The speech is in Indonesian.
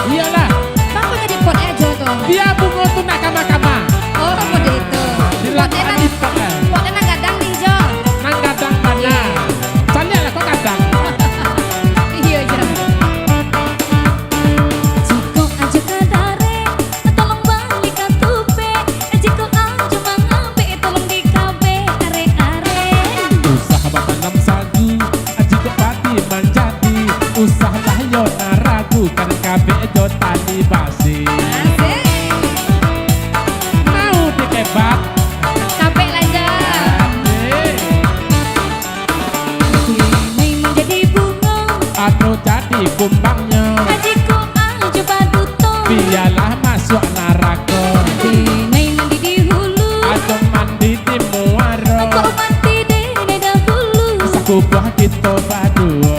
Iyalah. Makanya di pot aja tuh. Dia bunga tuh nakama-kama. Oh, mode itu. Potnya nang, potnya nang gadang nih Jo. Nang kadang mana? Soalnya lah kok kadang. Iya Jo. Jiko aja kadare, tolong balik katupe. Jiko aja mangabe, tolong dikabe are-are. Usaha batanam sagu, aji kok pati manjati. Usaha lah yo naragu, kan kabe jo tali basi. Mau dikebat? Capek lah Jo. Ini menjadi bunga, Atau jadi kumbangnya. jiko aja baduto. Biarlah masuk neraka. Ini mandi di hulu, Atau mandi di muara. kok mati dene dahulu. Sakubah kita berdua.